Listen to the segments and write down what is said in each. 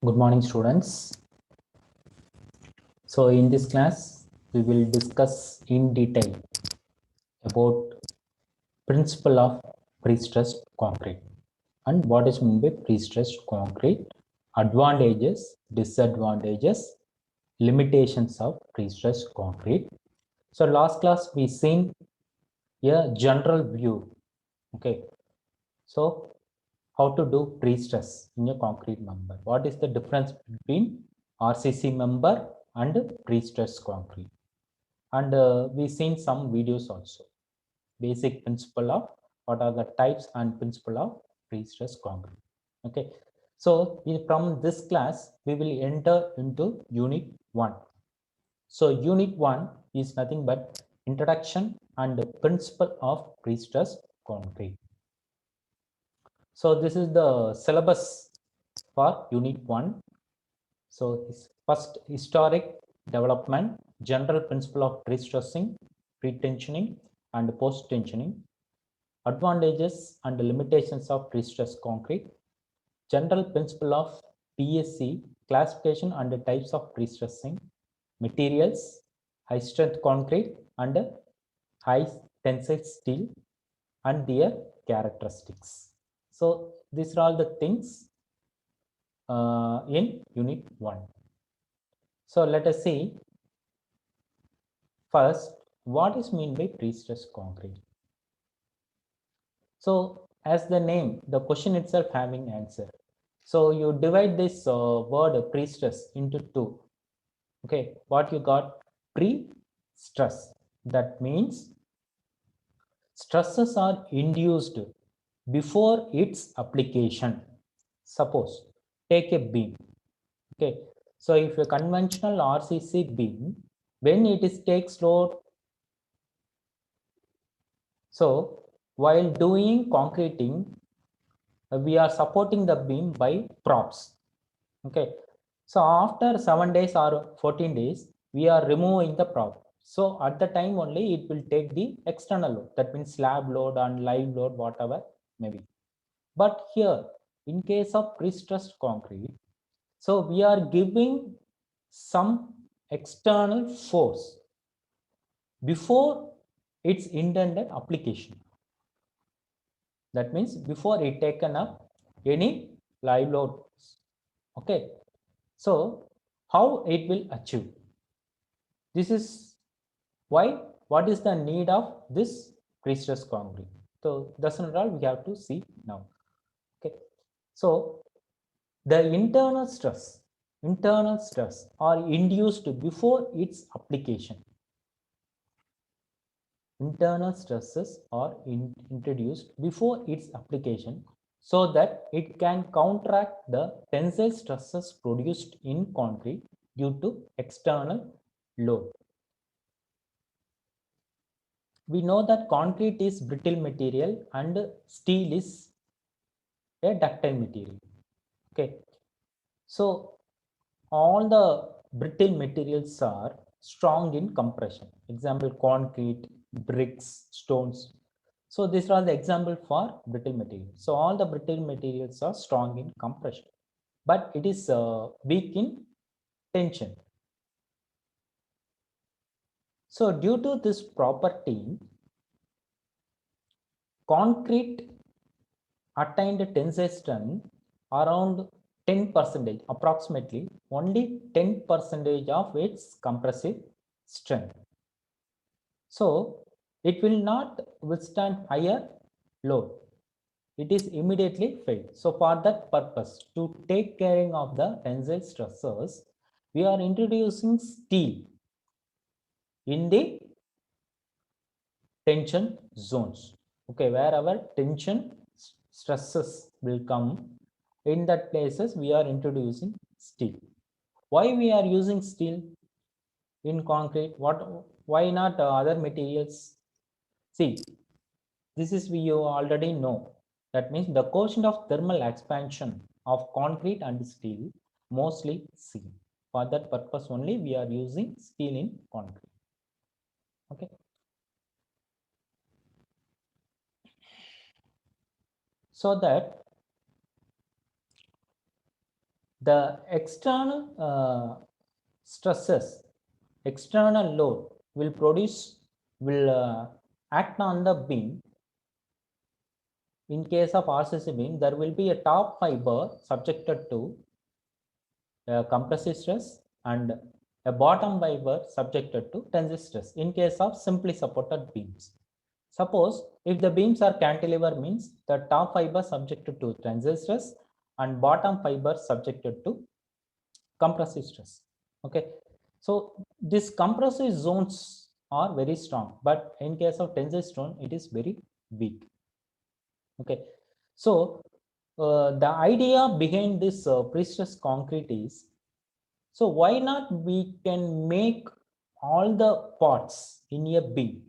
Good morning, students. So in this class, we will discuss in detail about principle of pre-stressed concrete and what is meant by pre-stressed concrete, advantages, disadvantages, limitations of pre-stressed concrete. So last class we seen a general view. Okay, so how to do pre-stress in a concrete member? What is the difference between RCC member and pre-stress concrete? And we seen some videos also. Basic principle of what are the types and principle of pre-stress concrete. Okay, so from this class we will enter into unit 1. So unit 1 is nothing but introduction and principle of pre-stress concrete. So this is the syllabus for unit 1. So first, historic development, general principle of pre-stressing, pre-tensioning and post-tensioning, advantages and limitations of pre-stress concrete, general principle of PSC, classification and types of pre-stressing, materials, high strength concrete and high tensile steel and their characteristics. So these are all the things in unit 1. So let us see first what is meant by pre-stressed concrete. So as the name, the question itself having answer. So you divide this word pre-stress into two. Okay, what you got? Pre-stress. That means stresses are induced before its application. Suppose take a beam. Okay, so if a conventional RCC beam, when it is takes load, so while doing concreting, we are supporting the beam by props. Okay, so after 7 days or 14 days, we are removing the prop. So at the time only it will take the external load. That means slab load and live load, whatever maybe. But here, in case of pre-stressed concrete, so we are giving some external force before its intended application. That means before it taken up any live load. Okay, so how it will achieve? This is why, what is the need of this pre-stress concrete? So that's not all we have to see now. Okay, so the internal stress are induced before its application. Internal stresses are introduced before its application so that it can counteract the tensile stresses produced in concrete due to external load. We know that concrete is brittle material and steel is a ductile material. Okay, so all the brittle materials are strong in compression. Example, concrete, bricks, stones. So these are the example for brittle materials. So all the brittle materials are strong in compression, but it is weak in tension. So due to this property, concrete attained tensile strength around 10%, approximately only 10% of its compressive strength. So it will not withstand higher load. It is immediately failed. So for that purpose, to take care of the tensile stressors, we are introducing steel in the tension zones. Okay, wherever tension stresses will come, in that places we are introducing steel. Why we are using steel in concrete? Why not other materials? See, this is we you already know. That means the coefficient of thermal expansion of concrete and steel mostly C. For that purpose only we are using steel in concrete. Okay. So that the external stresses, external load will act on the beam. In case of RCC beam, there will be a top fiber subjected to compressive stress and a bottom fiber subjected to tensile stress in case of simply supported beams. Suppose if the beams are cantilever, means the top fiber subjected to tensile stress and bottom fiber subjected to compressive stress. Okay, so these compressive zones are very strong, but in case of tensile stress, it is very weak. Okay, so the idea behind this pre-stressed concrete is, so why not we can make all the parts in a beam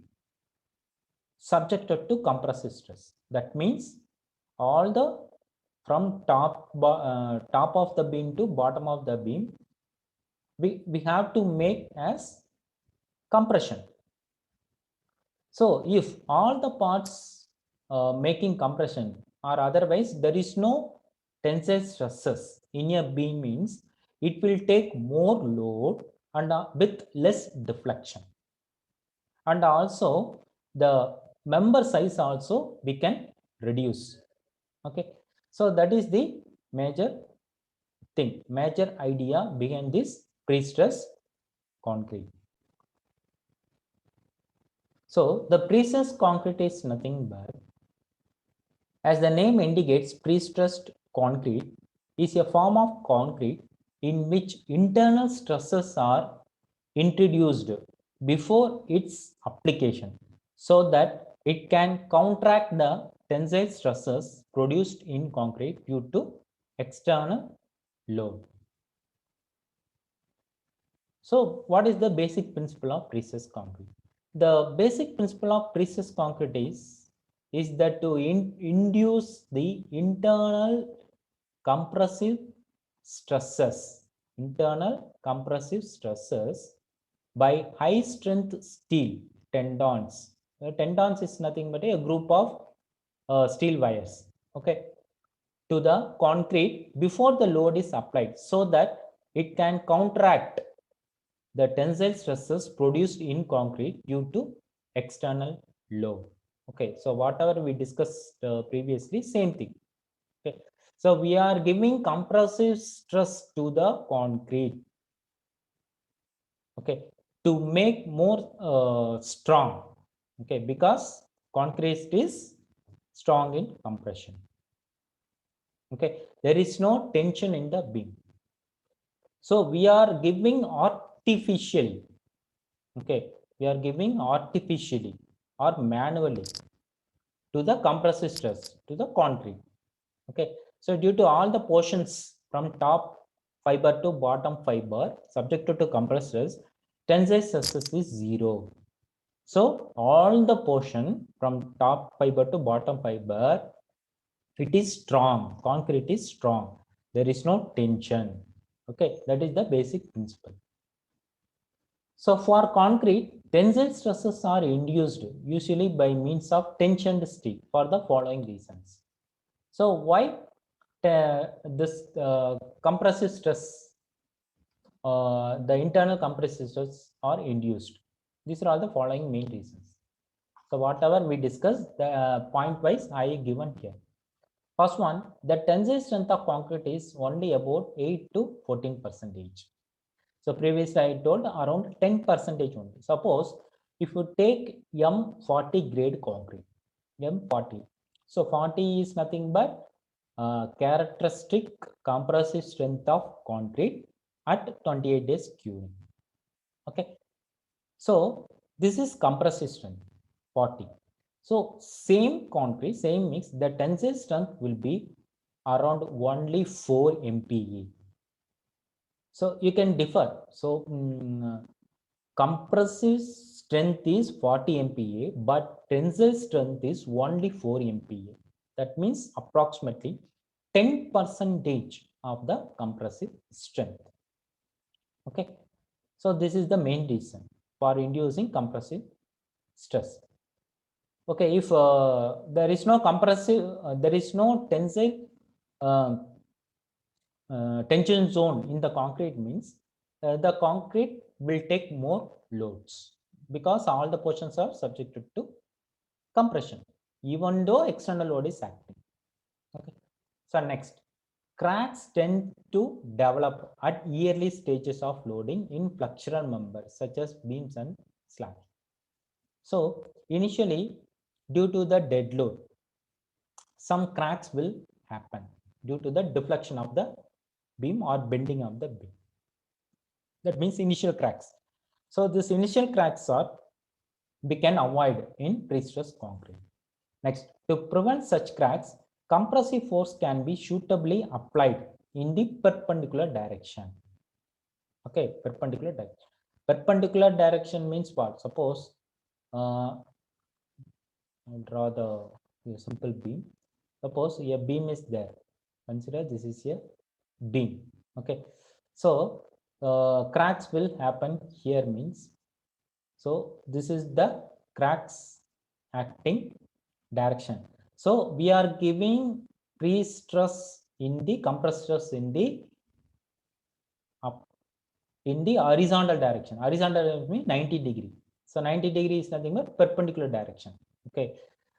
subjected to compressive stress. That means all the from top of the beam to bottom of the beam, we have to make as compression. So if all the parts making compression, or otherwise there is no tensile stresses in a beam, means it will take more load and with less deflection, and also the member size also we can reduce. Okay, so that is the major thing, major idea behind this pre-stressed concrete. So the pre-stressed concrete is nothing but, as the name indicates, pre-stressed concrete is a form of concrete in which internal stresses are introduced before its application, so that it can counteract the tensile stresses produced in concrete due to external load. So what is the basic principle of pre-stressed concrete? The basic principle of pre-stressed concrete is that to induce the internal compressive stresses by high strength steel tendons. Tendons is nothing but a group of steel wires, okay, to the concrete before the load is applied, so that it can counteract the tensile stresses produced in concrete due to external load. Okay, so whatever we discussed previously, same thing. Okay, so we are giving compressive stress to the concrete, okay, to make more strong. Okay, because concrete is strong in compression. Okay, there is no tension in the beam, so we are giving artificially. Okay, we are giving artificially or manually to the compressive stress to the concrete. Okay, so due to all the portions from top fiber to bottom fiber subjected to compressive stress, tensile stresses is 0. So all the portion from top fiber to bottom fiber, it is strong. Concrete is strong. There is no tension. Okay, that is the basic principle. So for concrete, tensile stresses are induced usually by means of tensioned steel for the following reasons. So why this compressive stress, the internal compressive stress are induced? These are all the following main reasons. So whatever we discussed, the point wise I given here. First one, the tensile strength of concrete is only about 8 to 14%. So previously I told around 10% only. Suppose if you take M40 grade concrete, M40. So 40 is nothing but characteristic compressive strength of concrete at 28 days curing. Okay. So this is compressive strength 40. So same concrete, same mix, the tensile strength will be around only 4 MPa. So you can differ. So compressive strength is 40 MPa, but tensile strength is only 4 MPa. That means approximately 10% of the compressive strength. Okay, so this is the main reason for inducing compressive stress. Okay, if there is no compressive, there is no tensile tension zone in the concrete means the concrete will take more loads because all the portions are subjected to compression, even though external load is acting. Okay. So next, cracks tend to develop at early stages of loading in flexural members such as beams and slabs. So initially, due to the dead load, some cracks will happen due to the deflection of the beam or bending of the beam. That means initial cracks. So these initial cracks are we can avoid in pre-stressed concrete. Next, to prevent such cracks, compressive force can be suitably applied in the perpendicular direction. Okay, perpendicular direction. Perpendicular direction means what? Suppose I'll draw the simple beam. Suppose a beam is there. Consider this is a beam. Okay, so cracks will happen here means. So this is the cracks acting direction. So we are giving pre-stress in the compressed stress in the up in the horizontal direction. Horizontal means 90 degree. So 90 degree is nothing but perpendicular direction. Okay.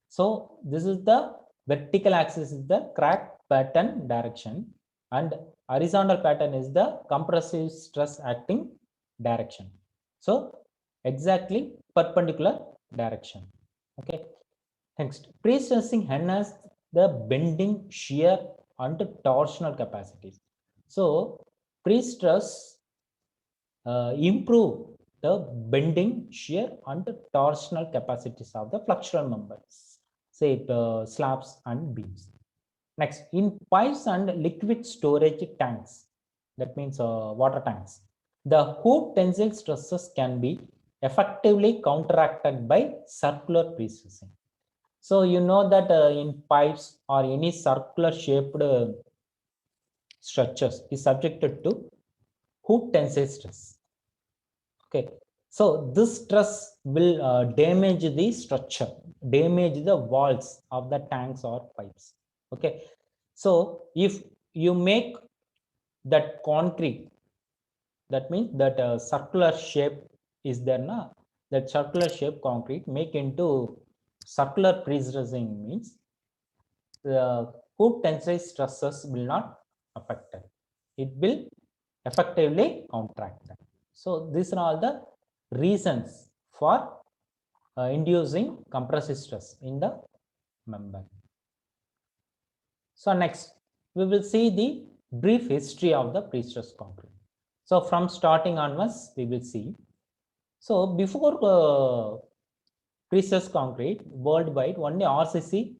So this is the vertical axis is the crack pattern direction and horizontal pattern is the compressive stress acting direction. So exactly perpendicular direction. Okay. Next, pre-stressing enhances the bending, shear, and torsional capacities. So pre-stress improve the bending, shear, and torsional capacities of the flexural members, say slabs and beams. Next, in pipes and liquid storage tanks, that means water tanks, the hoop tensile stresses can be effectively counteracted by circular pre-stressing. So you know that in pipes or any circular shaped structures is subjected to hoop tensile stress. Okay, so this stress will damage the structure, damage the walls of the tanks or pipes. Okay, so if you make that concrete, that means that circular shape is there now. That circular shape concrete make into circular pre-stressing means the hoop tensile stresses will not affect it. It will effectively contract them. So these are all the reasons for inducing compressive stress in the member. So next, we will see the brief history of the pre-stressed concrete. So from starting onwards, we will see. So before pre-stressed concrete worldwide, only RCC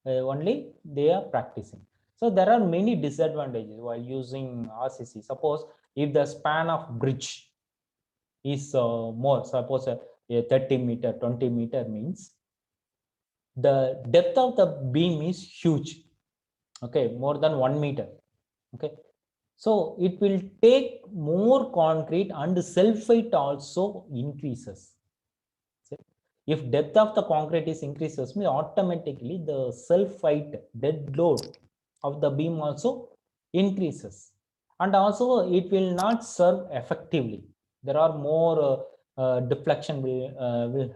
only they are practicing. So there are many disadvantages while using RCC. Suppose if the span of bridge is more, suppose a 30 meter, 20 meter means the depth of the beam is huge. Okay, more than 1 meter. Okay, so it will take more concrete and self height also increases. If depth of the concrete is increases, automatically the self height dead load of the beam also increases, and also it will not serve effectively. There are more deflection will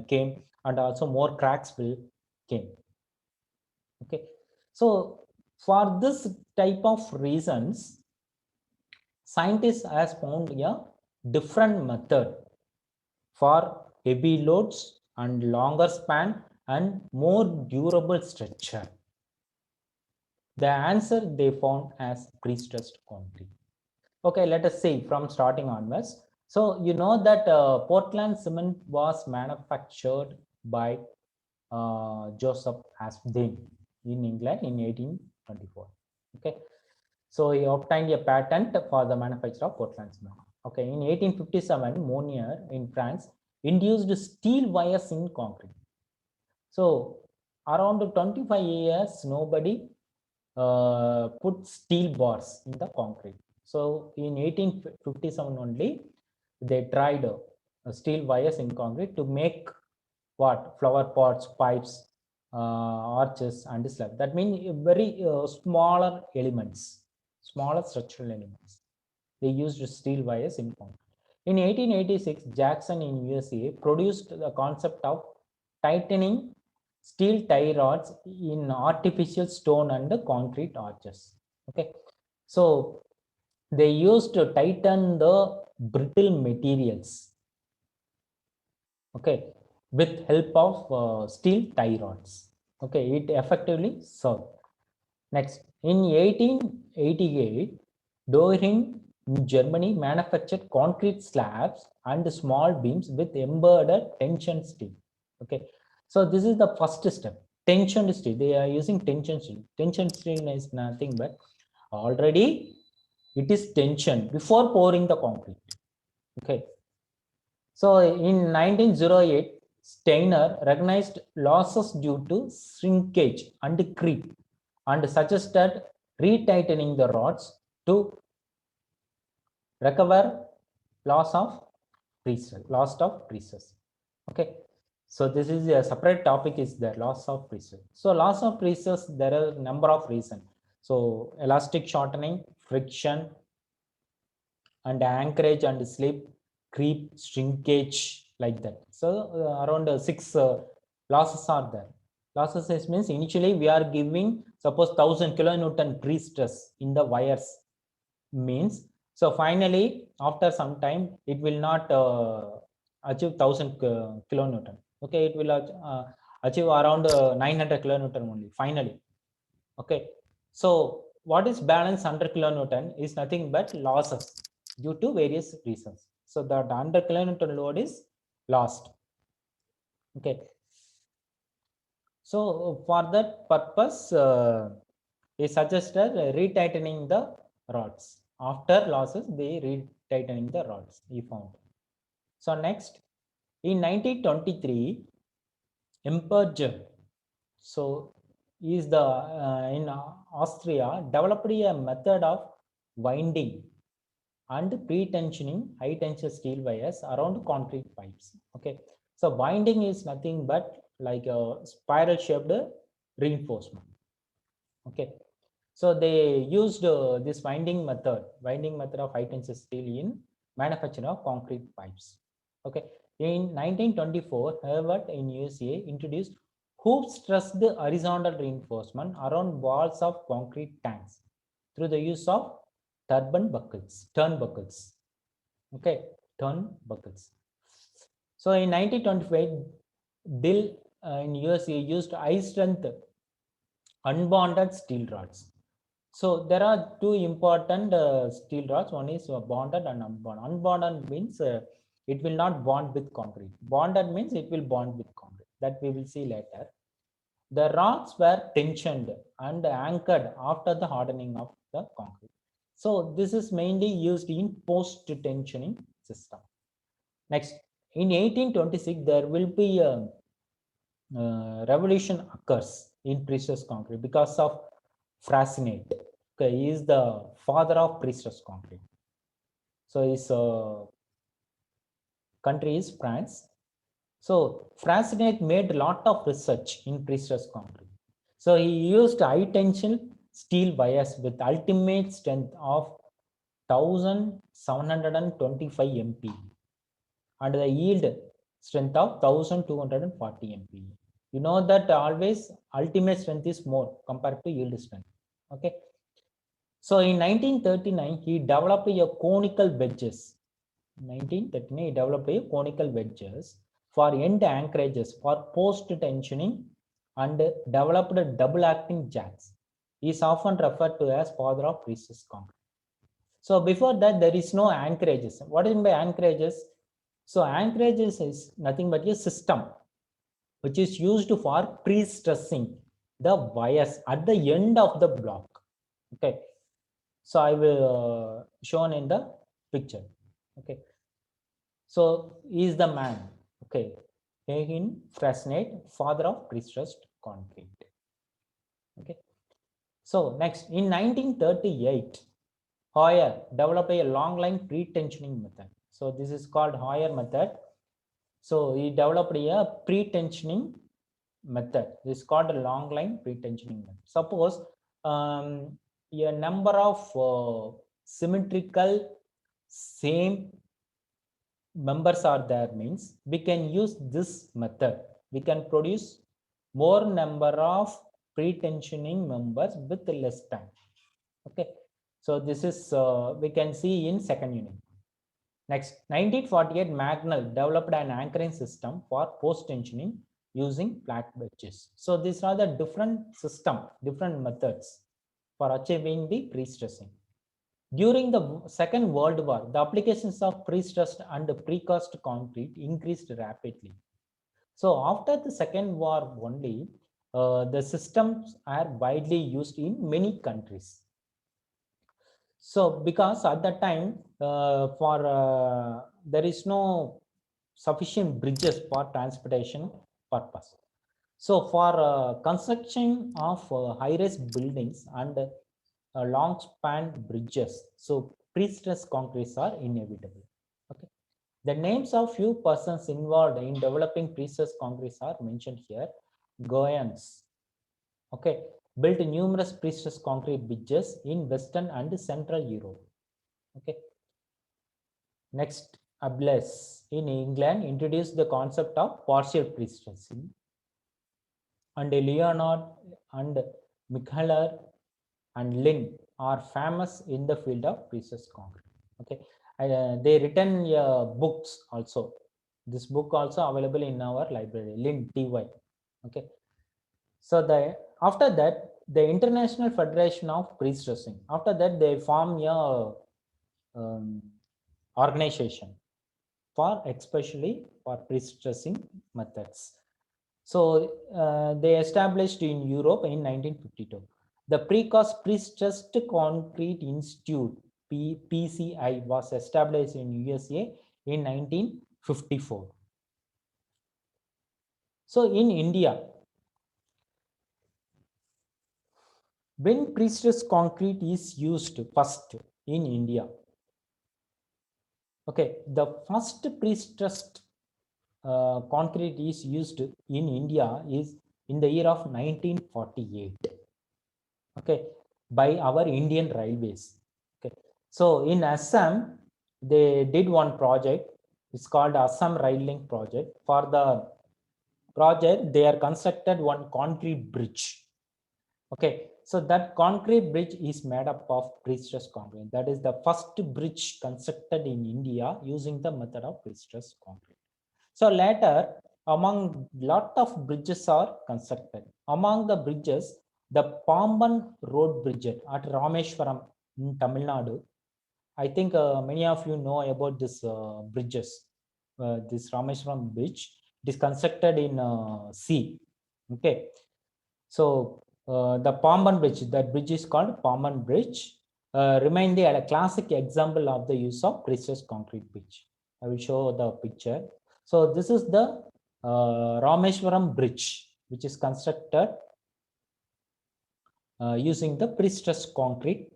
came, and also more cracks will came. Okay, so for this type of reasons, scientists has found a different method for heavy loads and longer span and more durable structure. The answer they found as pre-stressed concrete. Okay, let us see from starting onwards. So you know that Portland cement was manufactured by Joseph Aspdin in England in 1824. Okay, so he obtained a patent for the manufacture of Portland cement. Okay, in 1857, Monnier in France induced steel wires in concrete. So around 25 years, nobody put steel bars in the concrete. So in 1857 only, they tried steel wires in concrete to make what? Flower pots, pipes, arches, and slab. That means very smaller elements. smaller structural elements. They used steel wires in concrete. In 1886, Jackson in USA produced the concept of tightening steel tie rods in artificial stone and concrete arches. Okay, so they used to tighten the brittle materials. Okay, with help of steel tie rods. Okay, it effectively served. Next, in 1888, Doering in Germany manufactured concrete slabs and small beams with embedded tension steel. Okay, so this is the first step. Tension steel. They are using tension steel. Tension steel is nothing but already it is tension before pouring the concrete. Okay, so in 1908, Steiner recognized losses due to shrinkage and creep and suggested retightening the rods to recover loss of precious. Okay, so this is a separate topic, is the loss of precious. So loss of precious, there are a number of reasons. So elastic shortening, friction, and anchorage and slip, creep, shrinkage, like that. So around six losses are there. Losses means initially we are giving suppose 1000 kilonewton pre-stress in the wires means. So finally, after some time, it will not achieve 1000 kilonewton. Okay, it will achieve around 900 kilonewton only finally. Okay, so what is balance 100 kilonewton is nothing but losses due to various reasons. So that 100 kilonewton load is lost. Okay, so for that purpose, he suggested retightening the rods. After losses, they retightening the rods, he found. So next, in 1923, Imperger, so is the in Austria, developed a method of winding and pre-tensioning high tension steel wires around concrete pipes. Okay, so winding is nothing but like a spiral shaped reinforcement. Okay, so they used this winding method of high tension steel in manufacture of concrete pipes. Okay, in 1924, Harvard in USA introduced hoop stressed horizontal reinforcement around walls of concrete tanks through the use of turnbuckles. Okay, turnbuckles. So in 1925, Dill in USA used high strength unbonded steel rods. So there are two important steel rods. One is bonded and unbonded. Unbonded means it will not bond with concrete. Bonded means it will bond with concrete. That we will see later. The rods were tensioned and anchored after the hardening of the concrete. So this is mainly used in post-tensioning system. Next, in 1826, there will be a revolution occurs in pre-stressed concrete because of Freyssinet. Okay, he is the father of pre-stressed concrete. So his country is France. So Freyssinet made a lot of research in pre-stressed concrete. So he used high tension steel wires with ultimate strength of 1725 MPa and the yield strength of 1240 MPa. You know that always ultimate strength is more compared to yield strength. Okay. So in 1939, he developed a conical wedges. 1939, he developed a conical wedges for end anchorages for post-tensioning and developed double-acting jacks. He is often referred to as father of pre-stressed concrete. So before that, there is no anchorages. What is meant by anchorages? So anchorages is nothing but a system which is used for pre-stressing the wires at the end of the block. Okay, so I will shown in the picture. Okay, so he is the man. Okay, Eugen Freyssinet, father of pre-stressed concrete. Okay, so next in 1938, Hoyer developed a long line pre-tensioning method. So this is called Hoyer method. So he developed a pre-tensioning method. This is called a long line pre-tensioning method. Suppose a number of symmetrical same members are there means we can use this method. We can produce more number of pre-tensioning members with less time. Okay, so this is we can see in second unit. Next, 1948, Magnell developed an anchoring system for post-tensioning using flat wedges. So these are the different system, different methods for achieving the pre-stressing. During the Second World War, the applications of pre-stressed and precast concrete increased rapidly. So after the Second War only, the systems are widely used in many countries. So because at that time, there is no sufficient bridges for transportation purpose. So for construction of high-rise buildings and long span bridges, so pre-stressed concretes are inevitable. Okay. The names of few persons involved in developing pre-stressed concretes are mentioned here. Goyens, okay, built numerous pre-stressed concrete bridges in Western and Central Europe. Okay. Next, Ables in England introduced the concept of partial pre-stressing, and Leonard and Michaeler and Lynn are famous in the field of pre-stressed concrete. Okay, they written books also. This book also available in our library, Lynn Ty. Okay, so after that the International Federation of Pre-stressing. After that they form a organization for especially for pre-stressing methods. So they established in Europe in 1952. The Precast Pre-stressed Concrete Institute (PCI) was established in USA in 1954. So in India, when pre-stressed concrete is used first in India, okay, the first pre-stressed concrete is used in India is in the year of 1948. Okay, by our Indian Railways. Okay, so in Assam, they did one project. It's called Assam Rail Link project. For the project, they are constructed one concrete bridge. Okay, so that concrete bridge is made up of pre-stressed concrete. That is the first bridge constructed in India using the method of pre-stressed concrete. So later, among lot of bridges are constructed. Among the bridges, the Pamban Road Bridge at Rameshwaram in Tamil Nadu. I think many of you know about this bridges. This Rameshwaram Bridge, it is constructed in sea. Okay, so the Pamban Bridge, that bridge is called Pamban Bridge, remain the classic example of the use of pre-stressed concrete bridge. I will show the picture. So this is the Rameshwaram Bridge, which is constructed using the pre-stressed concrete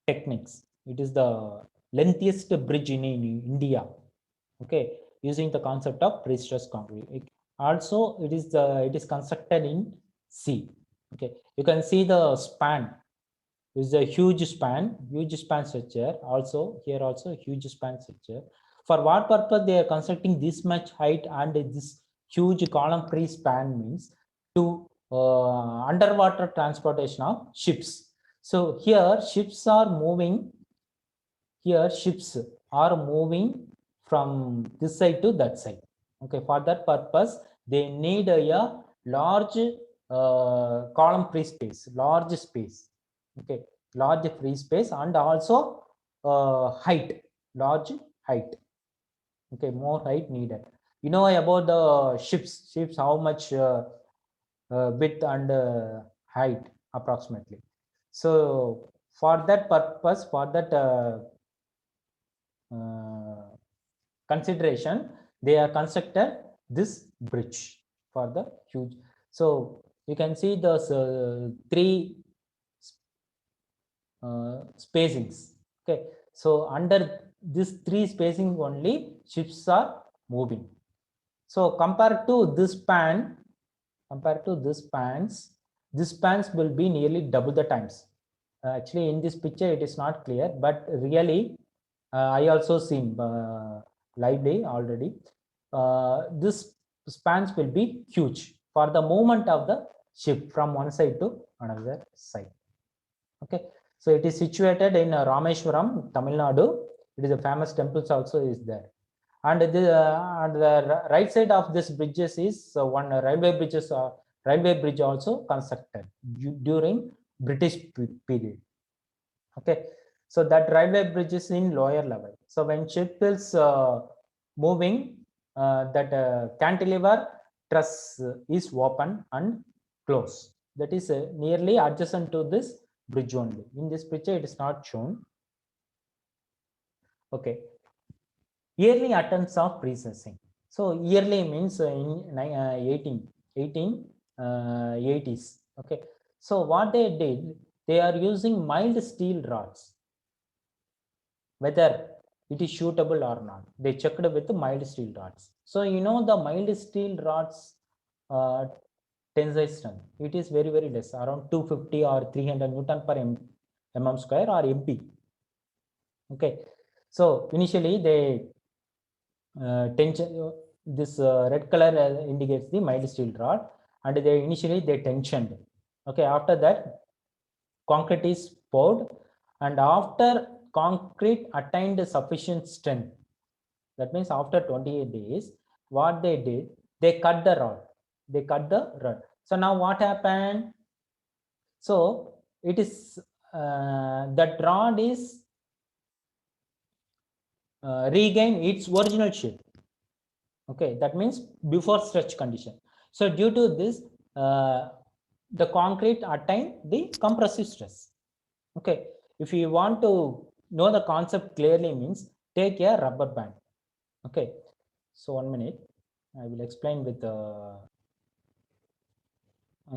techniques. It is the lengthiest bridge in India. Okay, using the concept of pre-stressed concrete. It is constructed in sea. Okay, you can see the span. This is a huge span structure. Also here also huge span structure. For what purpose they are constructing this much height and this huge column free span means to underwater transportation of ships. So here ships are moving. Here ships are moving from this side to that side. Okay, for that purpose they need a large column free space, large space. Okay, large free space and also height, large height. Okay, more height needed. You know about the ships how much width and height approximately. So for that purpose, for that consideration, they are constructed this bridge for the huge. So you can see the three spacings. Okay, so under this three spacing only ships are moving. So compared to this span, compared to this spans will be nearly double the times. Actually, in this picture, it is not clear, but really, I also seen lively already. This spans will be huge for the movement of the ship from one side to another side. Okay, so it is situated in Rameshwaram, Tamil Nadu. It is a famous temples also is there, and the right side of this bridges is one railway bridge also constructed during British period. Okay, so that railway bridge is in lower level. So when ship is moving, that cantilever truss is open and closed. That is nearly adjacent to this bridge only. In this picture, it is not shown. Okay, yearly attempts of precessing. So yearly means in 1880s. Okay, so what they did, they are using mild steel rods, whether it is suitable or not. They checked with the mild steel rods. So you know the mild steel rods uh, tensile strength, it is very less, around 250 or 300 Newton per mm square or MP. Okay, so initially they tension, this red color indicates the mild steel rod, and they initially they tensioned. Okay, after that concrete is poured, and after concrete attained sufficient strength, that means after 28 days, what they did, they cut the rod. They cut the rod. So now what happened? So it is that rod is regain its original shape. Okay, that means before stretch condition. So due to this, the concrete attain the compressive stress. Okay, if you want to know the concept clearly, means take a rubber band. Okay, so 1 minute, I will explain with the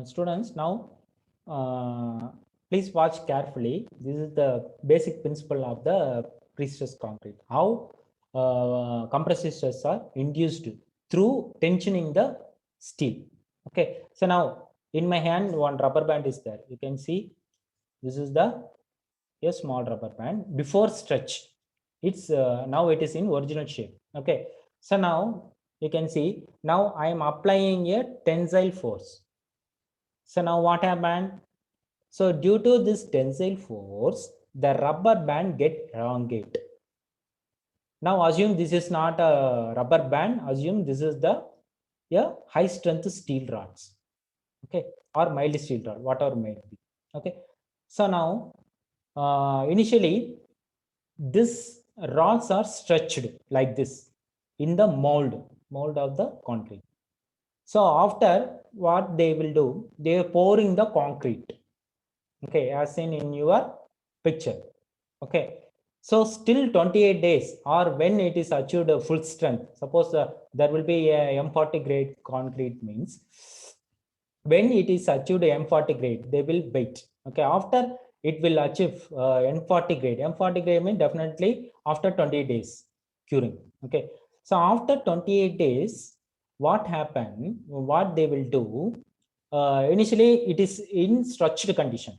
students now. Please watch carefully. This is the basic principle of the pre-stress concrete. How compressive stress are induced through tensioning the steel. Okay, so now in my hand one rubber band is there. You can see this is the a small rubber band before stretch. It's now it is in original shape. Okay, so now you can see now I am applying a tensile force. So now what happened? So due to this tensile force, the rubber band get elongate. Now assume this is not a rubber band. Assume this is the high strength steel rods. Okay, or mild steel rod, whatever may be. Okay, so now initially this rods are stretched like this in the mold of the concrete. So after what they will do, they are pouring the concrete. Okay, as seen in your picture. Okay, so still 28 days or when it is achieved full strength, suppose there will be a M40 grade concrete, means when it is achieved M40 grade, they will wait. Okay, after it will achieve M40 grade. M40 grade means definitely after 28 days curing. Okay, so after 28 days, what happen? What they will do? Initially, it is in structured condition.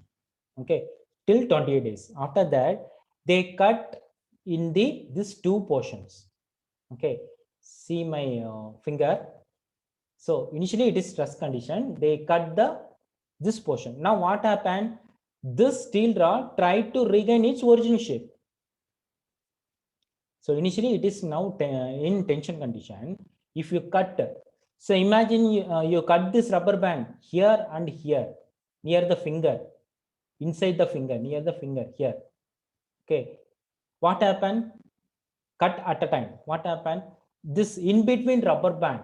Okay, till 28 days. After that, they cut in the these two portions. Okay, see my finger. So initially it is stress condition. They cut the this portion. Now what happened? This steel rod tried to regain its original shape. So initially it is now in tension condition. If you cut, so imagine you cut this rubber band here and here near the finger, inside the finger, near the finger here. Okay, what happened? Cut at a time. What happened? This in between rubber band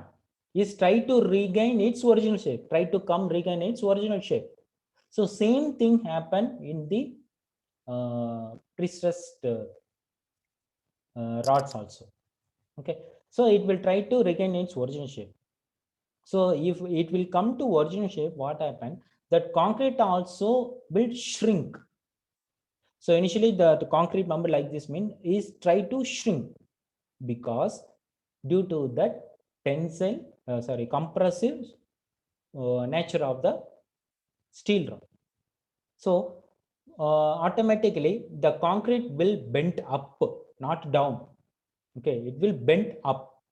is try to regain its original shape, try to come regain its original shape. So same thing happened in the pre-stressed rods also. Okay, so it will try to regain its original shape. So if it will come to original shape, what happened? That concrete also will shrink. So initially the concrete member like this mean is try to shrink because due to that tensile, compressive nature of the steel rod. So automatically the concrete will bend up, not down. Okay, it will bend up.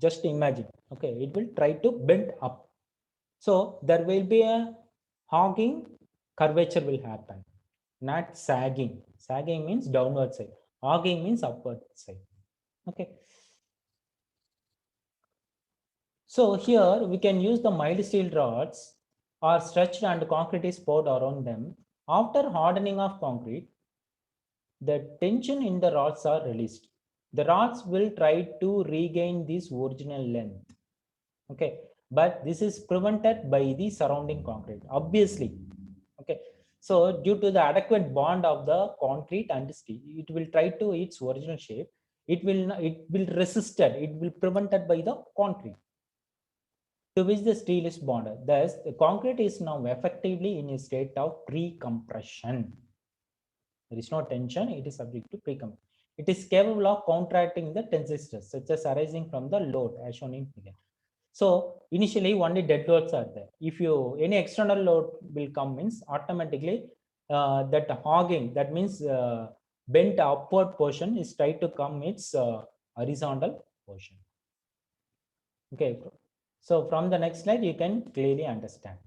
Just imagine. Okay, it will try to bend up. So there will be a hogging, curvature will happen, not sagging. Sagging means downward side. Hogging means upward side. Okay. So here we can use the mild steel rods are stretched and concrete is poured around them. After hardening of concrete, the tension in the rods are released. The rods will try to regain this original length. Okay, but this is prevented by the surrounding concrete, obviously. Okay, so due to the adequate bond of the concrete and steel, it will try to its original shape. It will resisted. It will prevented by the concrete to which the steel is bonded. Thus, the concrete is now effectively in a state of pre-compression. There is no tension, it is subject to pre-compression. It is capable of counteracting the tensile stress, such as arising from the load, as shown in figure. So initially only dead loads are there. If you any external load will come means automatically that hogging, that means bent upward portion is try to come its horizontal portion. Okay, so from the next slide you can clearly understand.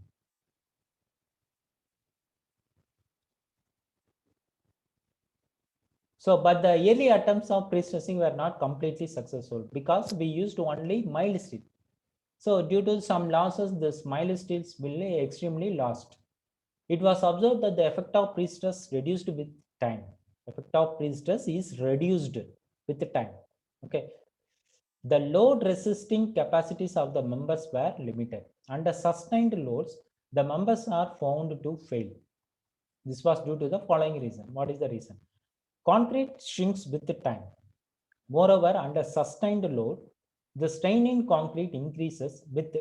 So, but the early attempts of pre-stressing were not completely successful because we used only mild steel. So, due to some losses, this mild steels will be extremely lost. It was observed that the effect of pre-stress reduced with time. Effect of pre-stress is reduced with time. Okay. The load resisting capacities of the members were limited. Under sustained loads, the members are found to fail. This was due to the following reason. What is the reason? Concrete shrinks with time. Moreover, under sustained load, the strain in concrete increases with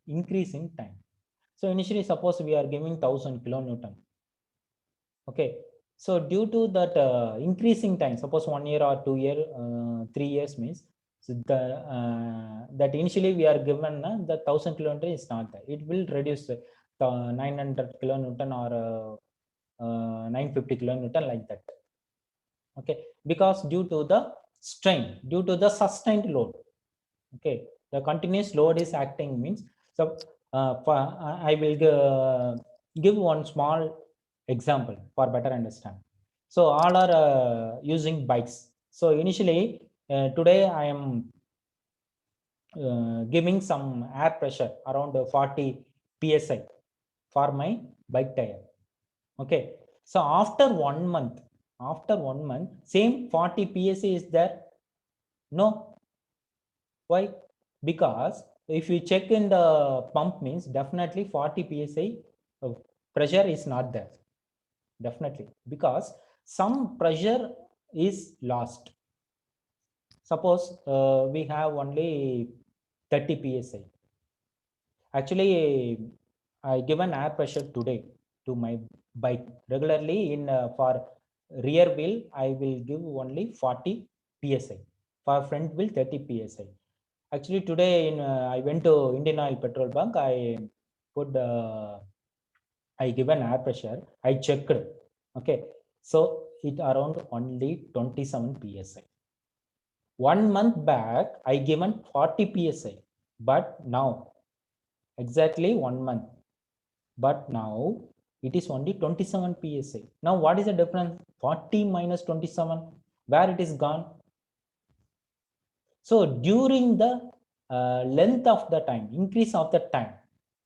increase in time. So initially, suppose we are giving 1000 kilonewton. Okay. So due to that increasing time, suppose 1 year or 2 year, 3 years means, so the that initially we are given the 1000 kilonewton is not there. It will reduce the 900 kilonewton or 950 kilonewton like that. Okay, because due to the strain, due to the sustained load. Okay, the continuous load is acting means, so I will give one small example for better understand. So all are using bikes. So initially today I am giving some air pressure around 40 psi for my bike tire. Okay, so after 1 month same 40 psi is there? No. Why? Because if you check in the pump means definitely 40 psi pressure is not there, definitely, because some pressure is lost. Suppose we have only 30 psi. Actually I given air pressure today to my bike regularly in for rear wheel I will give only 40 psi, for front wheel 30 psi. Actually today in I went to Indian Oil petrol bunk, I put I given air pressure, I checked. Okay, so it around only 27 psi. 1 month back I given 40 psi, but now exactly 1 month, but now it is only 27 psi. Now what is the difference? 40 minus 27, where it is gone? So during the length of the time, increase of the time,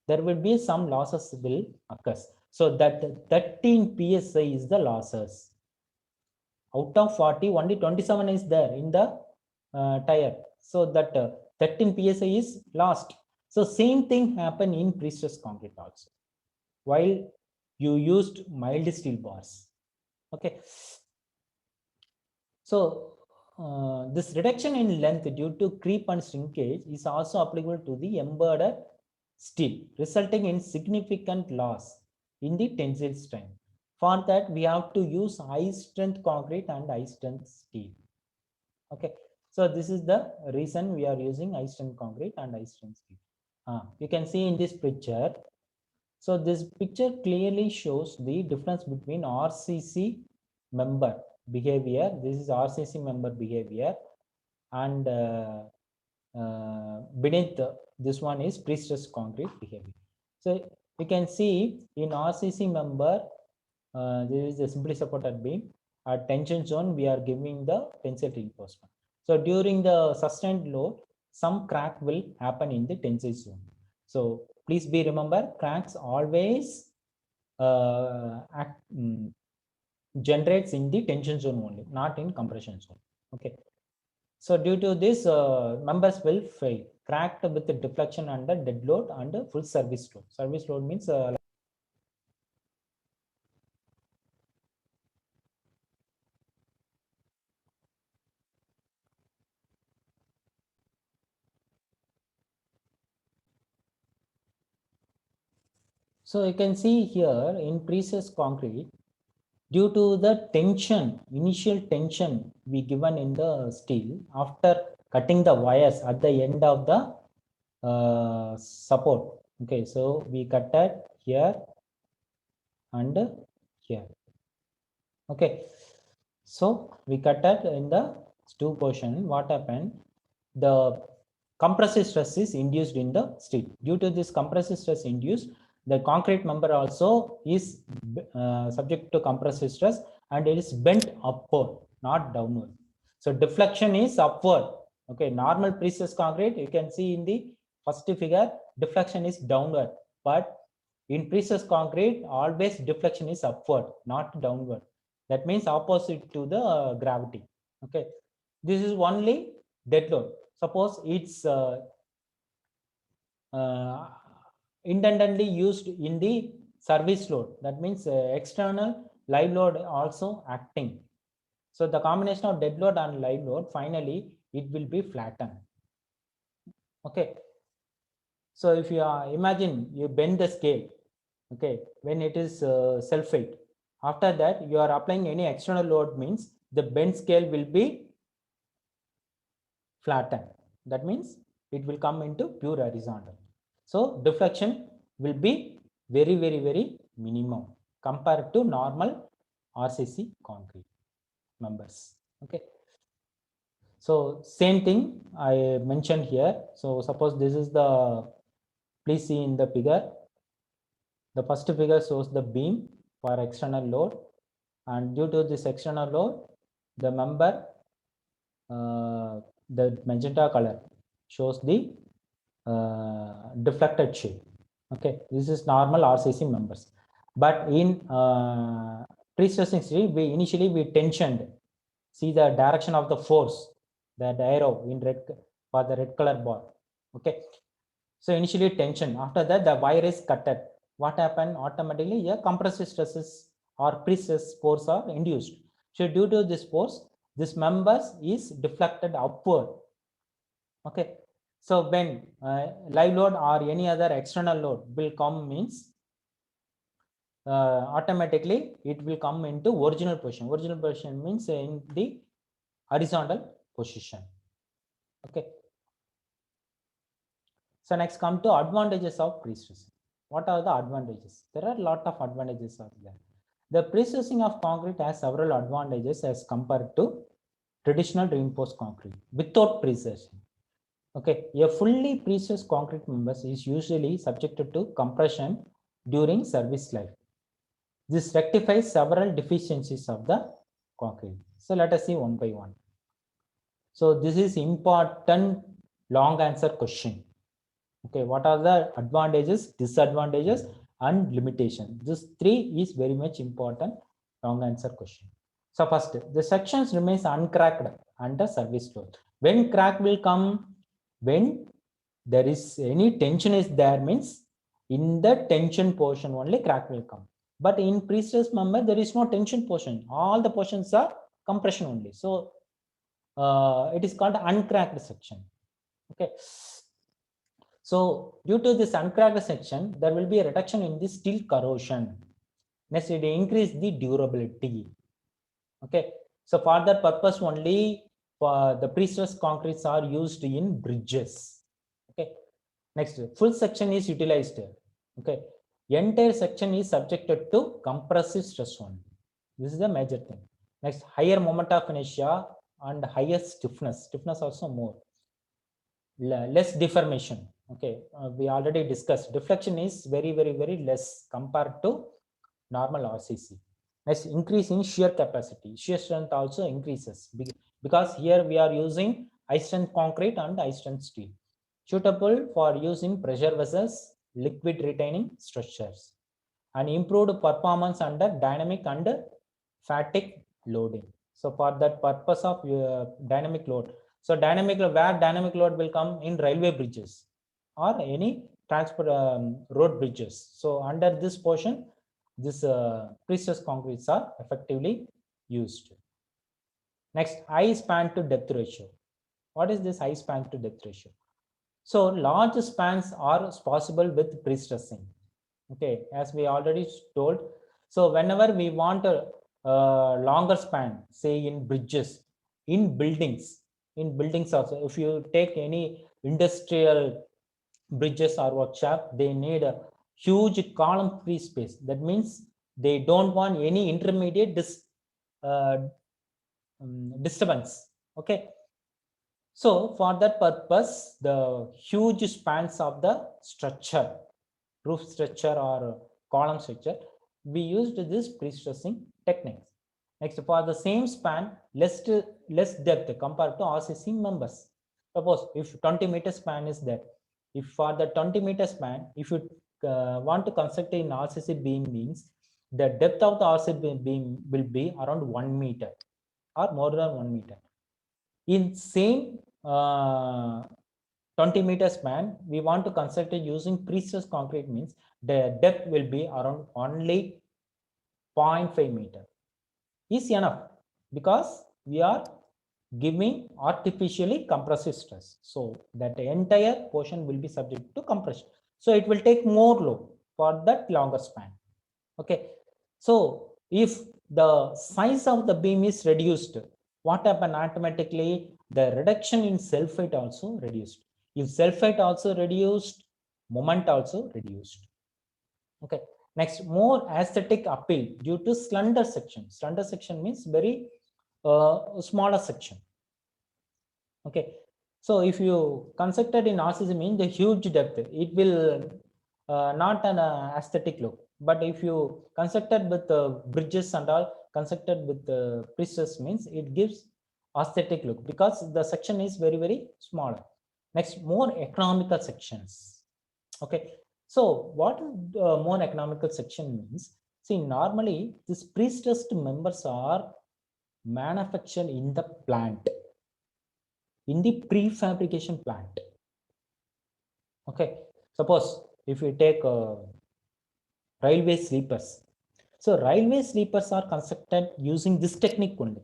there will be some losses will occur. So that 13 psi is the losses. Out of 40, only 27 is there in the tire. So that 13 psi is lost. So same thing happen in pre-stressed concrete also, while you used mild steel bars. Okay. So this reduction in length due to creep and shrinkage is also applicable to the embedded steel, resulting in significant loss in the tensile strength. For that, we have to use high strength concrete and high strength steel. Okay, so this is the reason we are using high strength concrete and high strength steel. You can see in this picture, So this picture clearly shows the difference between RCC member behavior. This is RCC member behavior, and beneath this one is pre-stressed concrete behavior. So you can see in RCC member, there is a simply supported beam. At tension zone, we are giving the tensile reinforcement. So during the sustained load, some crack will happen in the tensile zone. So please be remember, cracks always generates in the tension zone only, not in compression zone. Okay. So due to this, members will fail, cracked with the deflection under dead load and full service load. Service load means so you can see here in pre-stressed concrete, due to the tension, initial tension we given in the steel, after cutting the wires at the end of the support. Okay, so we cut that here and here. Okay, so we cut that in the two portion. What happened? The compressive stress is induced in the steel. Due to this compressive stress induced, the concrete member also is subject to compressive stress, and it is bent upward, not downward. So deflection is upward. Okay, normal pre-stressed concrete, you can see in the first figure, deflection is downward, but in pre-stressed concrete, always deflection is upward, not downward. That means opposite to the gravity. Okay, this is only dead load. Suppose it's independently used in the service load. That means external live load also acting. So the combination of dead load and live load, finally it will be flattened. Okay. So if you imagine you bend the scale, okay, when it is self-weight, after that you are applying any external load, means the bend scale will be flattened. That means it will come into pure horizontal. So deflection will be very, very, very minimum compared to normal RCC concrete members. Okay. So same thing I mentioned here. So suppose this is the, please see in the figure. The first figure shows the beam for external load, and due to this external load, the member, the magenta color shows the deflected shape. Okay, this is normal RCC members. But in pre-stressing steel, we initially tensioned. See the direction of the force, that arrow in red for the red color bar. Okay, so initially tension. After that, the wire is cutted. What happened? Automatically, yeah, compressive stresses or pre-stress force are induced. So due to this force, this members is deflected upward. Okay, so when live load or any other external load will come, means automatically it will come into original position. Original position means in the horizontal position. Okay. So next come to advantages of pre-stressing. What are the advantages? There are a lot of advantages out there. The pre-stressing of concrete has several advantages as compared to traditional reinforced concrete without pre-stressing. Okay, a fully pre-stressed concrete members is usually subjected to compression during service life. This rectifies several deficiencies of the concrete. So let us see one by one. So this is important long answer question. Okay, what are the advantages, disadvantages, and limitations? This three is very much important long answer question. So first, the sections remains uncracked under service load. When crack will come? When there is any tension is there, means in the tension portion only crack will come. But in pre-stress member, there is no tension portion. All the portions are compression only. So it is called uncracked section. Okay. So due to this uncracked section, there will be a reduction in the steel corrosion. Next, it increase the durability. Okay. So for that purpose only, the pre-stressed concretes are used in bridges. Okay. Next, full section is utilized. Okay. Entire section is subjected to compressive stress only. This is the major thing. Next, higher moment of inertia and higher stiffness. Stiffness also more. Less deformation. Okay, we already discussed deflection is very less compared to normal RCC. Next, increase in shear capacity. Shear strength also increases because here we are using high strength concrete and high strength steel, suitable for use in pressure vessels, liquid retaining structures, and improved performance under dynamic and fatigue loading. So for that purpose of dynamic load, so where dynamic load will come in railway bridges or any transport road bridges. So under this portion, this pre-stressed concretes are effectively used. Next, high span to depth ratio. What is this high span to depth ratio? So large spans are possible with pre-stressing. Okay, as we already told. So whenever we want a longer span, say in bridges, in buildings also, if you take any industrial bridges or workshop, they need a huge column free space. That means they don't want any intermediate disturbance. Okay, so for that purpose, the huge spans of the structure, roof structure or column structure, we used this pre-stressing techniques. Next, for the same span, less depth compared to RCC members. Suppose if 20-meter span is there, if for the 20-meter span, if you want to construct an RCC beam, means the depth of the RCC beam will be around 1 meter or more than 1 meter. In same 20-meter span, we want to construct it using pre-stressed concrete, means the depth will be around only 0.5 meter. Is enough because we are giving artificially compressive stress. So that entire portion will be subject to compression. So it will take more load for that longer span. Okay. So if the size of the beam is reduced, what happen automatically? The reduction in self height also reduced. If self height also reduced, moment also reduced. Okay. Next, more aesthetic appeal due to slender section. Slender section means very smaller section. Okay. So if you constructed in RCC, means the huge depth, it will not an aesthetic look. But if you constructed with bridges and all, constructed with pre-stress, means it gives aesthetic look because the section is very smaller. Next, more economical sections. Okay. So what more economical section means? See, normally these pre-stressed members are manufactured in the plant, in the prefabrication plant. Okay. Suppose if we take railway sleepers. So railway sleepers are constructed using this technique only.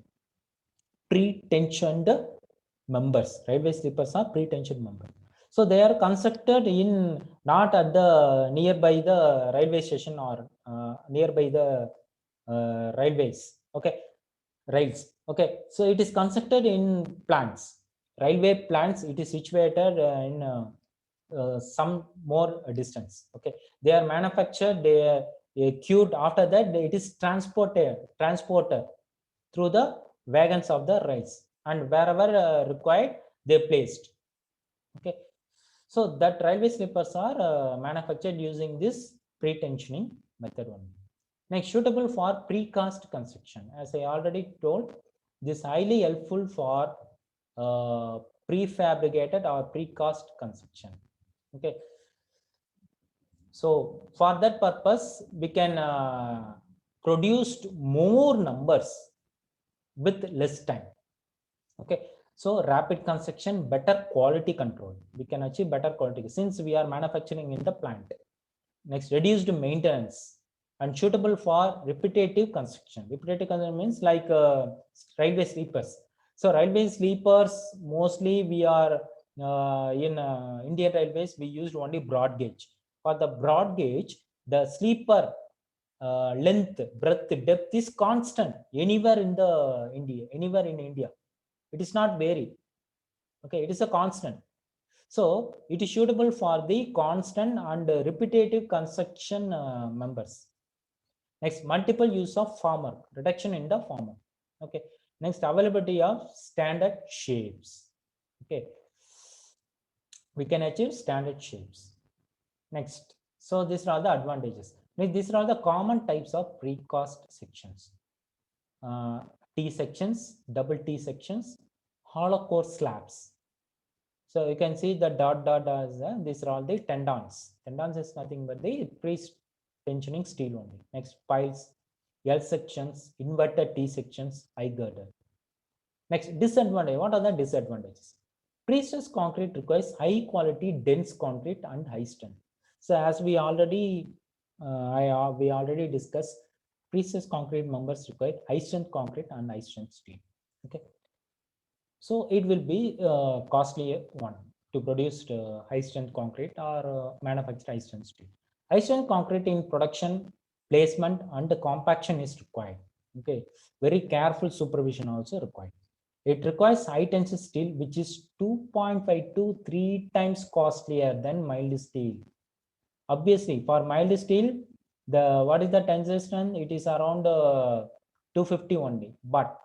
Pre-tensioned members. Railway sleepers are pre-tensioned members. So they are constructed in not at the nearby the railway station or nearby the railways. Okay, rails. Okay, so it is constructed in plants, railway plants. It is situated in some more distance. Okay, they are manufactured. They are queued. After that, it is transported through the wagons of the rails, and wherever required, they placed. Okay, so that railway sleepers are manufactured using this pre-tensioning method only. Next, suitable for precast construction. As I already told, this highly helpful for prefabricated or precast construction. Okay, so for that purpose, we can produce more numbers with less time. Okay, so rapid construction, better quality control. We can achieve better quality since we are manufacturing in the plant. Next, reduced maintenance and suitable for repetitive construction. Repetitive construction means like railway sleepers. So railway sleepers, mostly we are in Indian Railways, we used only broad gauge. For the broad gauge, the sleeper length, breadth, depth is constant anywhere in the India, anywhere in India. It is not vary. Okay, it is a constant. So it is suitable for the constant and repetitive construction members. Next, multiple use of formwork, reduction in the formwork. Okay. Next, availability of standard shapes. Okay. We can achieve standard shapes. Next, so these are the advantages. Next, these are the common types of precast sections. T sections, double T sections, hollow core slabs. So you can see the dot as these are all the tendons. Tendons is nothing but the pre-tensioning steel only. Next, piles, L sections, inverted T sections, I girder. Next, disadvantage. What are the disadvantages? Pre-stressed concrete requires high quality dense concrete and high strength. So as we already we already discussed, pre-stressed concrete members require high strength concrete and high strength steel. Okay. So it will be costly one to produce high strength concrete or manufacture high strength steel. High strength concrete in production, placement and compaction is required. Okay, very careful supervision also required. It requires high tensile steel, which is 2.5 to 3 times costlier than mild steel. Obviously, for mild steel, the what is the tensile strength? It is around 250 only. But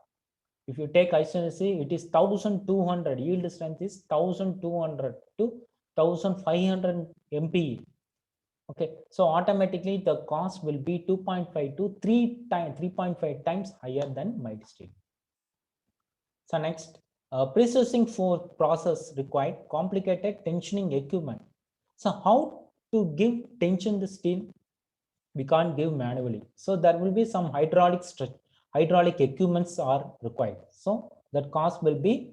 if you take ISNC, it is 1200. Yield strength is 1200 to 1500 MPa. Okay, so automatically the cost will be 2.5 to 3.5 times higher than mild steel. So next, processing for process required complicated tensioning equipment. So how to give tension the steel? We can't give manually. So there will be some hydraulic equipments are required. So that cost will be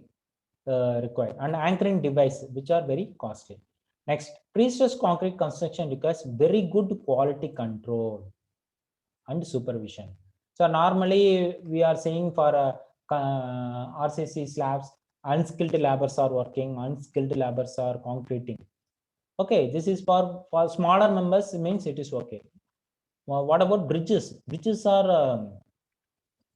required, and anchoring devices which are very costly. Next, pre-stressed concrete construction requires very good quality control and supervision. So normally we are seeing for RCC slabs, unskilled laborers are working, unskilled laborers are concreting. Okay, this is for smaller members, means it is okay. Well, what about bridges? Bridges are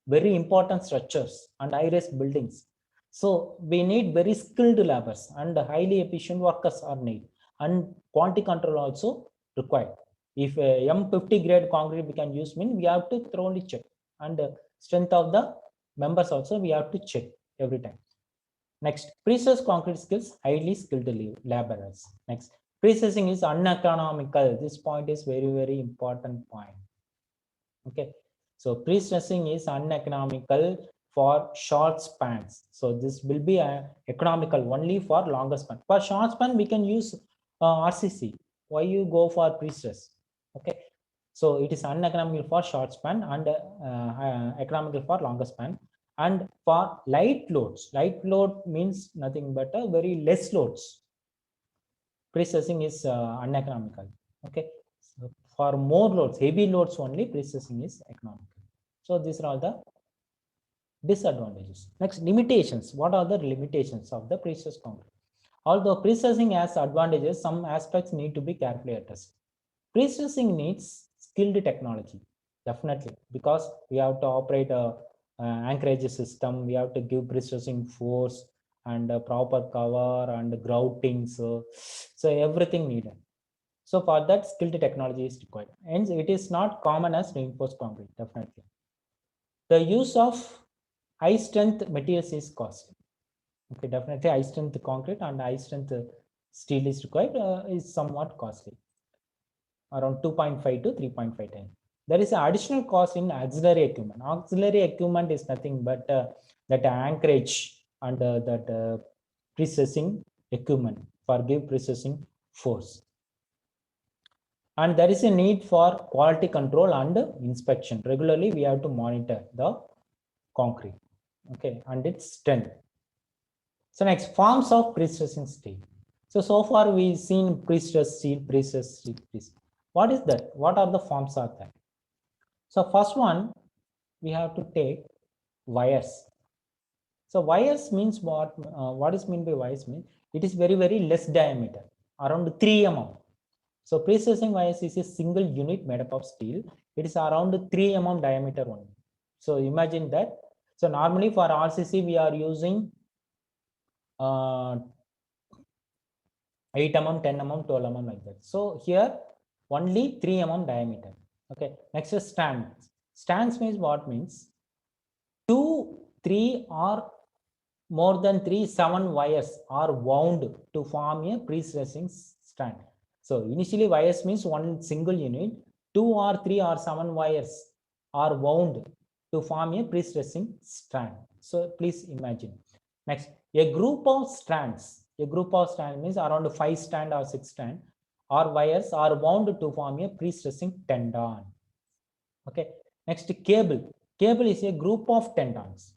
very important structures and high-rise buildings. So we need very skilled laborers and highly efficient workers are needed, and quality control also required. If M50 grade concrete we can use, mean we have to thoroughly check, and strength of the members also we have to check every time. Next, pre-stressed concrete skills, highly skilled laborers. Next, pre-stressing is uneconomical. This point is very, very important point. Okay, so pre-stressing is uneconomical for short spans. So this will be economical only for longer span. For short span, we can use RCC. Why you go for pre-stress? Okay, so it is uneconomical for short span and economical for longer span. And for light loads, light load means nothing but very less loads. Pre-stressing is uneconomical. Okay, so for more loads, heavy loads only, pre-stressing is economical. So these are all the disadvantages. Next, limitations. What are the limitations of the pre-stressed concrete? Although pre-stressing has advantages, some aspects need to be carefully addressed. Pre-stressing needs skilled technology, definitely, because we have to operate a anchorage system, we have to give pre-stressing force and proper cover and grouting, so everything needed. So for that, skilled technology is required. Hence, it is not common as reinforced concrete, definitely. The use of high strength materials is costly. Okay, definitely high strength concrete and high strength steel is required, is somewhat costly, around 2.5 to 3.5 times. There is an additional cost in auxiliary equipment. Auxiliary equipment is nothing but that anchorage and that pre-stressing equipment for give pre-stressing force. And there is a need for quality control and inspection. Regularly, we have to monitor the concrete, okay, and its strength. So next, forms of pre-stressing steel. So far we've seen pre-stressed steel, pre-stressed steel, What is that? What are the forms of that? So first one, we have to take wires. So wires means what? What is meant by wires means it is very, very less diameter, around 3 mm. So pre-stressing wires is a single unit made up of steel. It is around 3 mm diameter only. So imagine that. So normally for RCC we are using 8 mm, 10 mm, 12 mm like that. So here only 3 mm diameter. Okay, next is strands. Strands means what? Means 2, 3 or more than 3, 7 wires are wound to form a pre-stressing strand. So initially wires means one single unit, 2 or 3 or 7 wires are wound to form a pre-stressing strand. So please imagine. Next, a group of strands. A group of strands means around 5 strand or 6 strand or wires are wound to form a pre-stressing tendon. Okay. Next, cable. Cable is a group of tendons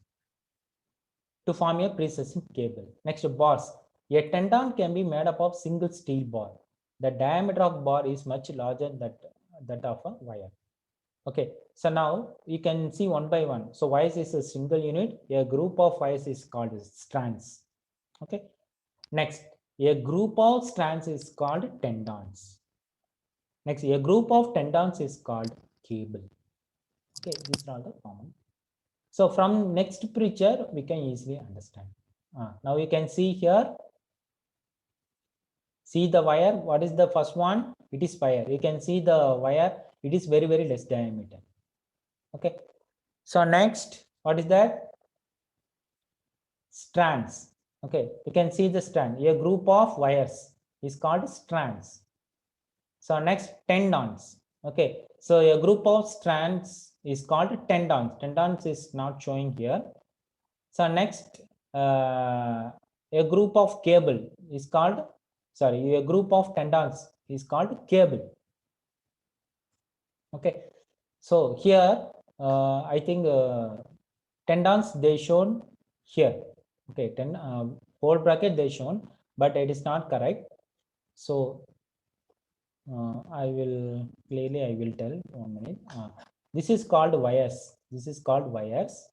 to form a pre-stressing cable. Next, bars. A tendon can be made up of single steel bar. The diameter of bar is much larger than that of a wire. Okay, so now you can see one by one. So wires is a single unit. A group of wires is called strands. Okay. Next, a group of strands is called tendons. Next, a group of tendons is called cable. Okay, these are all the common. So from next picture, we can easily understand. Now you can see here, see the wire. What is the first one? It is wire. You can see the wire. It is very, very less diameter. Okay. So next, what is that? Strands. Okay. You can see the strand. A group of wires is called strands. So next, tendons. Okay. So a group of strands is called tendons. Tendons is not showing here. So next, a group of cable is called, sorry, a group of tendons is called cable. Okay. So here, I think tendons they shown here. Okay, whole bracket they shown, but it is not correct. So I will clearly I will tell 1 minute. This is called wires. This is called wires.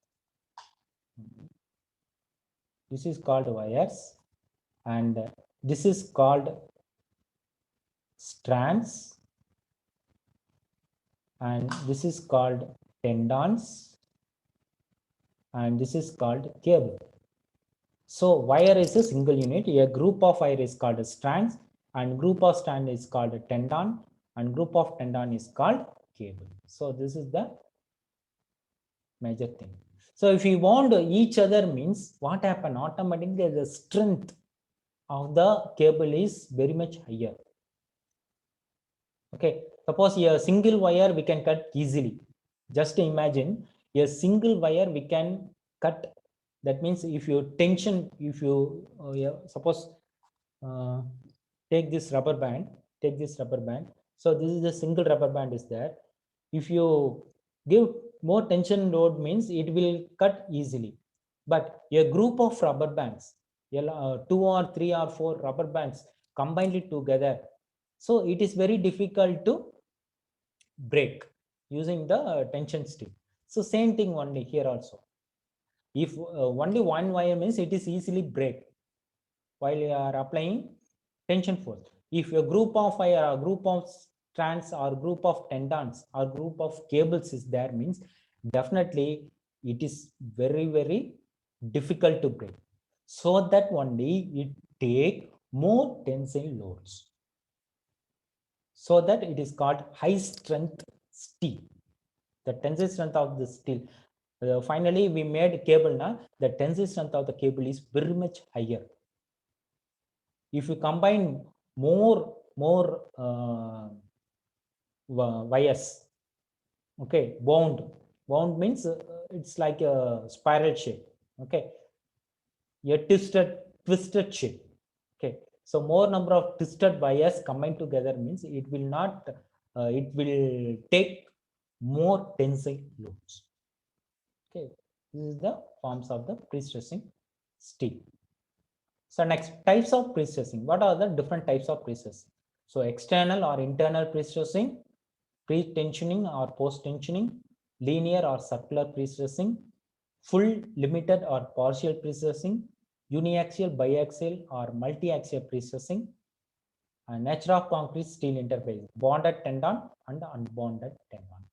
This is called wires, and this is called strands, and this is called tendons, and this is called cable. So wire is a single unit. A group of wire is called strands, and group of strand is called tendon, and group of tendon is called cable. So this is the major thing. So if you want each other means what happen? Automatically the strength of the cable is very much higher. Okay, suppose a single wire we can cut easily. Just imagine a single wire we can cut. That means if you tension, if you suppose take this rubber band, take this rubber band. So this is a single rubber band is there. If you give more tension load means it will cut easily. But a group of rubber bands, 2 or 3 or 4 rubber bands combined it together, so it is very difficult to break using the tension steel. So same thing only here also. If only one wire means it is easily break while you are applying tension force. If a group of wire or group of strands or group of tendons or group of cables is there means definitely it is very, very difficult to break. So that only it take more tensile loads. So that it is called high strength steel. The tensile strength of the steel. Finally, we made cable now. The tensile strength of the cable is very much higher. If you combine more wires, okay, wound means it's like a spiral shape, okay, a twisted shape, okay. So more number of twisted wires combined together means it will not it will take more tensile loads. Okay, this is the forms of the pre-stressing steel. So next, types of pre-stressing. What are the different types of pre-stressing? So external or internal pre-stressing, pre-tensioning or post-tensioning, linear or circular pre-stressing, full, limited or partial pre-stressing, uniaxial, biaxial or multi-axial pre-stressing, and nature of concrete steel interface, bonded tendon and unbonded tendon.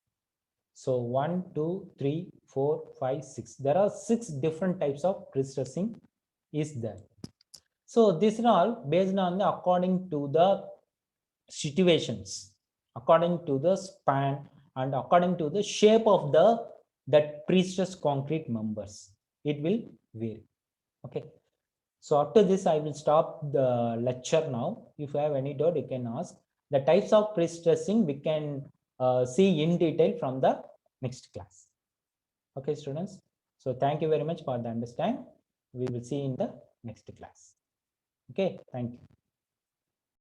So 1, 2, 3, 4, 5, 6. There are 6 different types of pre-stressing is there. So these are all based on the according to the situations, according to the span, and according to the shape of the that pre-stressed concrete members. It will vary. Okay. So after this, I will stop the lecture now. If you have any doubt, you can ask. The types of pre-stressing we can see in detail from the next class. Okay, students. So thank you very much for the understanding. We will see in the next class. Okay, thank you.